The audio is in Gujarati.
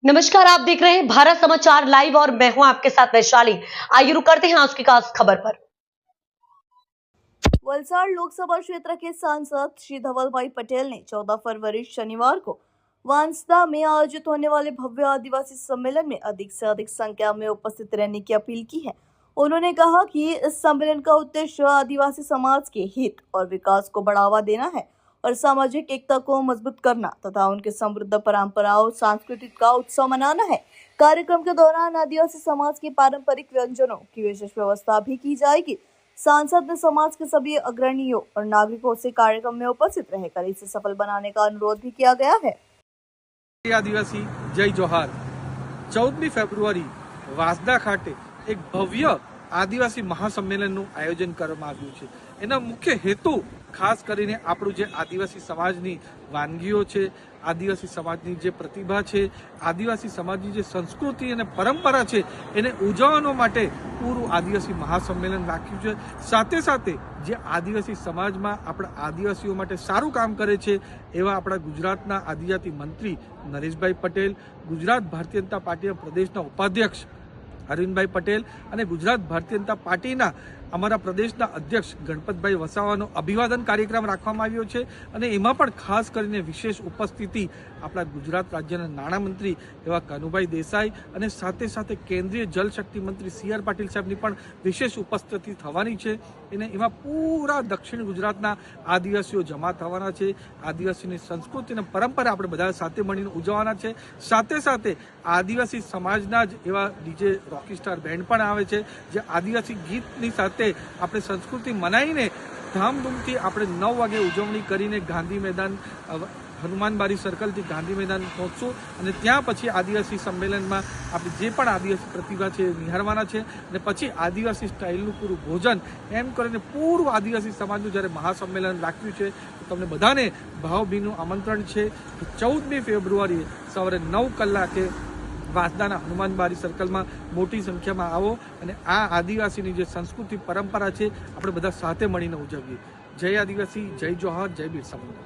नमस्कार, आप देख रहे हैं भारत समाचार लाइव और मैं हूं आपके साथ वैशाली। आइए रुक करते हैं आज की खास खबर पर। वलसाड़ लोकसभा क्षेत्र के सांसद श्री धवलभाई पटेल ने 14 फरवरी शनिवार को वांसदा में आयोजित होने वाले भव्य आदिवासी सम्मेलन में अधिक से अधिक संख्या में उपस्थित रहने की अपील की है। उन्होंने कहा कि इस सम्मेलन का उद्देश्य आदिवासी समाज के हित और विकास को बढ़ावा देना है और सामाजिक एकता को मजबूत करना तथा उनके समृद्ध परंपराओं सांस्कृतिक का उत्सव मनाना है। कार्यक्रम के दौरान आदिवासी समाज के पारंपरिक व्यंजनों की विशेष व्यवस्था भी की जाएगी। सांसद ने समाज के सभी अग्रणियों और नागरिकों से कार्यक्रम में उपस्थित रहकर इसे सफल बनाने का अनुरोध भी किया गया है। आदिवासी जय जोहार 14 फेब्रुआरी વાંસદા ખાતે એક ભવ્ય આદિવાસી મહાસંમેલનનું આયોજન કરવામાં આવ્યું છે। એના મુખ્ય હેતુ ખાસ કરીને આપણું જે આદિવાસી સમાજની વાનગીઓ છે, આદિવાસી સમાજની જે પ્રતિભા છે, આદિવાસી સમાજની જે સંસ્કૃતિ અને પરંપરા છે એને ઉજવવાનો માટે પૂરું આદિવાસી મહાસંમેલન રાખ્યું છે। સાથે સાથે જે આદિવાસી સમાજમાં આપણા આદિવાસીઓ માટે સારું કામ કરે છે એવા આપણા ગુજરાતના આદિજાતિ મંત્રી નરેશભાઈ પટેલ, ગુજરાત ભારતીય જનતા પાર્ટીના પ્રદેશના ઉપાધ્યક્ષ અરવિંદભાઈ પટેલ અને ગુજરાત ભારતીય જનતા પાર્ટીના અમારા પ્રદેશના અધ્યક્ષ ગણપતભાઈ વસાવાનો અભિવાદન કાર્યક્રમ રાખવામાં આવ્યો છે અને એમાં પણ ખાસ કરીને વિશેષ ઉપસ્થિતિ આપણા ગુજરાત રાજ્યના નાણામંત્રી એવા કાનુભાઈ દેસાઈ અને સાથે સાથે કેન્દ્રીય જલશક્તિ મંત્રી સી.આર. પાટીલ સાહેબની પણ વિશેષ ઉપસ્થિતિ થવાની છે। અને એમાં પૂરા દક્ષિણ ગુજરાતના આદિવાસીઓ જમા થવાના છે। આદિવાસીની સંસ્કૃતિ અને પરંપરા આપણે બધા સાથે મળીને ઉજવવાના છે। સાથે સાથે આદિવાસી સમાજના જ એવા ડીજે રોકી સ્ટાર બેન્ડ પણ આવે છે જે આદિવાસી ગીતની સાથે આપણે સંસ્કૃતિ મનાવીને ધામધૂમથી આપણે 9 વાગે ઉજવણી કરીને ગાંધી મેદાન હનુમાન બારી સર્કલથી ગાંધી મેદાન પહોંચશું અને ત્યાં પછી આદિવાસી સંમેલનમાં આપણે જે પણ આદિવાસી પ્રતિભા છે નિહાળવાના છે અને પછી આદિવાસી સ્ટાઇલનું પૂરું ભોજન એમ કરીને પૂર્વ આદિવાસી સમાજનું જ્યારે મહાસંમેલન રાખ્યું છે તો તમને બધાને ભાવભીનું આમંત્રણ છે। 14મી ફેબ્રુઆરીએ સવારે 9 કલાકે વાંસદાના હનુમાન બારી સર્કલમાં મોટી સંખ્યામાં આવો અને આ આદિવાસીની જે સંસ્કૃતિ પરંપરા છે આપણે બધા સાથે મળીને ઉજવીએ। જય આદિવાસી, જય જોહાર, જય બિરસા મુંડા।